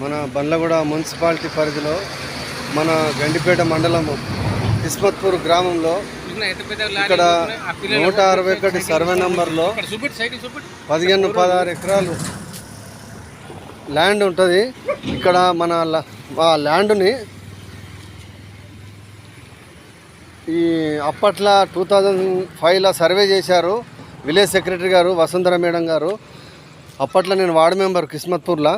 మన బండ్లగూడ మున్సిపాలిటీ పరిధిలో మన గండిపేట మండలం కిస్మత్పూర్ గ్రామంలో ఇక్కడ 161 సర్వే నంబర్లో 15-16 ఎకరాలు ల్యాండ్ ఉంటుంది. ఇక్కడ మన ఆ ల్యాండ్ని ఈ అప్పట్లో 2005లో సర్వే చేశారు విలేజ్ సెక్రటరీ గారు వసుంధర మేడం గారు. అప్పట్లో నేను వార్డు మెంబర్ కిస్మత్పూర్లో.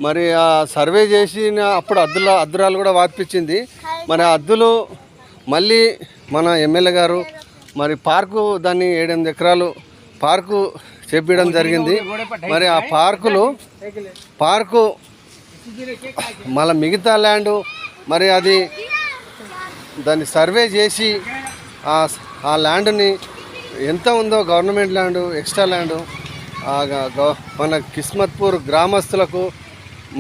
మరి ఆ సర్వే చేసిన అప్పుడు అద్దురాలు కూడా వార్పించింది. మరి అద్దులు మళ్ళీ మన ఎమ్మెల్యే గారు మరి పార్కు దాన్ని 7-8 ఎకరాలు పార్కు చేపించడం జరిగింది. మరి ఆ పార్కు మళ్ళీ మిగతా ల్యాండు మరి అది దాన్ని సర్వే చేసి ఆ ల్యాండ్ని ఎంత ఉందో గవర్నమెంట్ ల్యాండు ఎక్స్ట్రా ల్యాండు మన కిస్మత్పూర్ గ్రామస్తులకు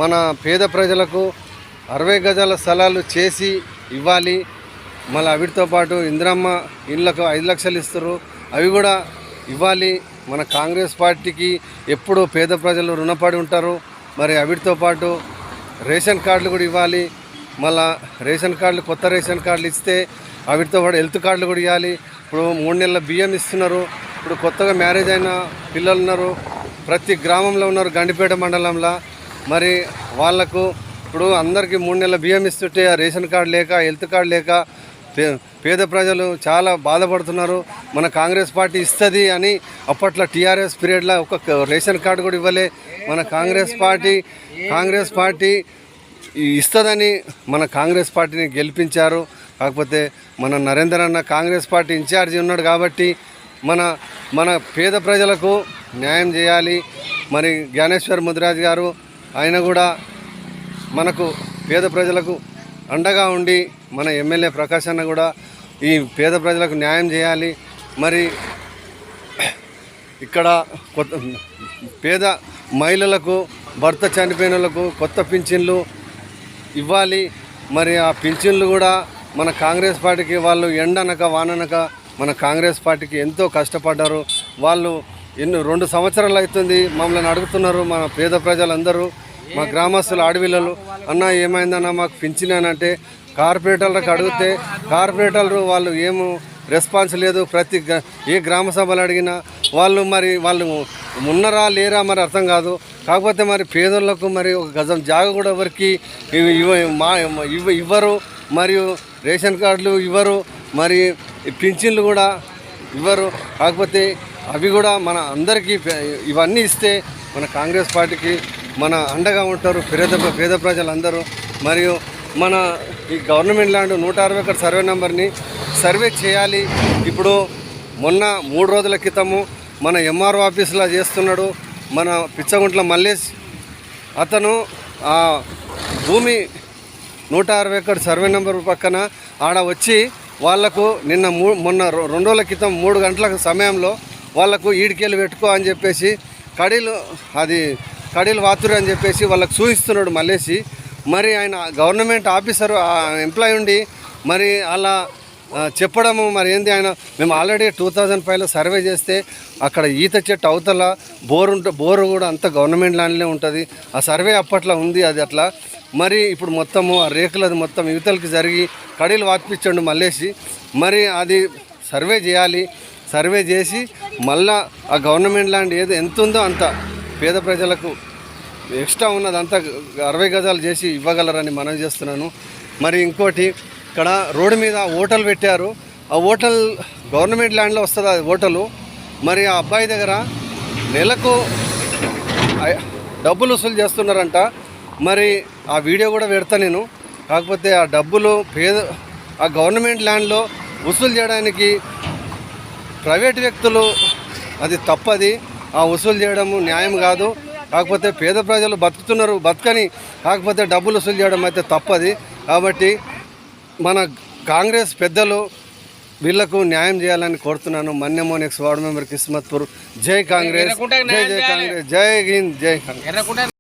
మన పేద ప్రజలకు 60 గజాల స్థలాలు చేసి ఇవ్వాలి. మళ్ళీ వీటితో పాటు ఇందిరమ్మ ఇళ్ళకు 5 లక్షలు ఇస్తారు, అవి కూడా ఇవ్వాలి. మన కాంగ్రెస్ పార్టీకి ఎప్పుడు పేద ప్రజలు రుణపడి ఉంటారు. మరి వీటితో పాటు రేషన్ కార్డులు కూడా ఇవ్వాలి. మళ్ళా రేషన్ కార్డులు కొత్త రేషన్ కార్డులు ఇస్తే వీటితో పాటు హెల్త్ కార్డులు కూడా ఇవ్వాలి. ఇప్పుడు 3 నెలల బియ్యం ఇస్తున్నారు. ఇప్పుడు కొత్తగా మ్యారేజ్ అయిన పిల్లలు ఉన్నారు, ప్రతి గ్రామంలో ఉన్నారు గండిపేట మండలంలో. మరి వాళ్లకు ఇప్పుడు అందరికీ 3 నెలల బియ్యం ఇస్తుంటే ఆ రేషన్ కార్డు లేక హెల్త్ కార్డు లేక పేద ప్రజలు చాలా బాధపడుతున్నారు. మన కాంగ్రెస్ పార్టీ ఇస్తుంది అని అప్పట్లో టీఆర్ఎస్ పీరియడ్లో ఒక రేషన్ కార్డు కూడా ఇవ్వలే. మన కాంగ్రెస్ పార్టీ ఇస్తుందని మన కాంగ్రెస్ పార్టీని గెలిపించారు. కాకపోతే మన నరేందర్ అన్న కాంగ్రెస్ పార్టీ ఇన్ఛార్జి ఉన్నాడు కాబట్టి మన పేద ప్రజలకు న్యాయం చేయాలి. మరి జ్ఞానేశ్వర్ ముదిరాజ్ గారు ఆయన కూడా మనకు పేద ప్రజలకు అండగా ఉండి మన ఎమ్మెల్యే ప్రకాష్ అన్న కూడా ఈ పేద ప్రజలకు న్యాయం చేయాలి. మరి ఇక్కడ పేద మహిళలకు భర్త చనిపోయిన వాళ్ళకు కొత్త పింఛన్లు ఇవ్వాలి. మరి ఆ పింఛన్లు కూడా మన కాంగ్రెస్ పార్టీకి వాళ్ళు ఎండనక వాననక మన కాంగ్రెస్ పార్టీకి ఎంతో కష్టపడ్డారు. వాళ్ళు 2 సంవత్సరాలు అవుతుంది మమ్మల్ని అడుగుతున్నారు మన పేద ప్రజలందరూ, మా గ్రామస్తులు ఆడపిల్లలు, అన్న ఏమైందన్నా మాకు పింఛనంటే కార్పొరేటర్లకు అడిగితే కార్పొరేటర్లు వాళ్ళు ఏమో రెస్పాన్స్ లేదు. ప్రతి ఏ గ్రామ సభలు అడిగినా వాళ్ళు ఉన్నారా లేరా మరి అర్థం కాదు. కాకపోతే మరి పేదలకు మరి ఒక గజం జాగ కూడా ఎవరికి ఇవ్వరు, మరియు రేషన్ కార్డులు ఇవ్వరు, మరి పింఛన్లు కూడా ఇవ్వరు. కాకపోతే అవి కూడా మన అందరికీ ఇవన్నీ ఇస్తే మన కాంగ్రెస్ పార్టీకి మన అండగా ఉంటారు పేద ప్రజలందరూ. మరియు మన ఈ గవర్నమెంట్ ల్యాండ్ 161 సర్వే నెంబర్ని సర్వే చేయాలి. ఇప్పుడు మొన్న 3 రోజుల క్రితము మన ఎంఆర్ఓ ఆఫీసులో చేస్తున్నాడు మన పిచ్చగుంట్ల మల్లేష్. అతను ఆ భూమి 161 సర్వే నెంబర్ పక్కన ఆడ వచ్చి వాళ్లకు మొన్న 2 రోజుల క్రితం 3 గంటల సమయంలో వాళ్లకు ఈడికేలు పెట్టుకో అని చెప్పేసి కడీలు వాతురు అని చెప్పేసి వాళ్ళకు చూపిస్తున్నాడు మల్లేసి. మరి ఆయన గవర్నమెంట్ ఆఫీసర్ ఎంప్లాయ్ ఉండి మరి అలా చెప్పడము మరి ఏంది, మేము ఆల్రెడీ 2005లో సర్వే చేస్తే అక్కడ ఈత చెట్టు అవతల బోరు కూడా అంత గవర్నమెంట్ ల్యాండ్లే ఉంటుంది. ఆ సర్వే అప్పట్లో ఉంది, అది అట్లా. మరి ఇప్పుడు మొత్తము ఆ రేకులది మొత్తం యువతలకి జరిగి కడీలు వాతిపించండు మల్లేసి. మరి అది సర్వే చేయాలి. సర్వే చేసి మళ్ళా ఆ గవర్నమెంట్ ల్యాండ్ ఎంత ఉందో అంత పేద ప్రజలకు ఎక్స్ట్రా ఉన్నదంతా 60 గజాలు చేసి ఇవ్వగలరని మనవి చేస్తున్నాను. మరి ఇంకోటి, ఇక్కడ రోడ్డు మీద హోటల్ పెట్టారు. ఆ హోటల్ గవర్నమెంట్ ల్యాండ్లో వస్తుంది ఆ హోటలు. మరి ఆ అబ్బాయి దగ్గర నెలకు డబ్బులు వసూలు చేస్తున్నారంట. మరి ఆ వీడియో కూడా పెడతా నేను. కాకపోతే ఆ డబ్బులు ఆ గవర్నమెంట్ ల్యాండ్లో వసూలు చేయడానికి ప్రైవేట్ వ్యక్తులు అది తప్పది. ఆ వసూలు చేయడము న్యాయం కాదు. కాకపోతే పేద ప్రజలు బతకని కాకపోతే డబ్బులు వసూలు చేయడం అయితే తప్పది. కాబట్టి మన కాంగ్రెస్ పెద్దలు వీళ్లకు న్యాయం చేయాలని కోరుతున్నాను. మన్యమోన్ ఎక్స్ వార్డు మెంబర్ కిస్మత్పూర్. జై కాంగ్రెస్, జై కాంగ్రెస్, జై హింద్, జై కాంగ్రెస్.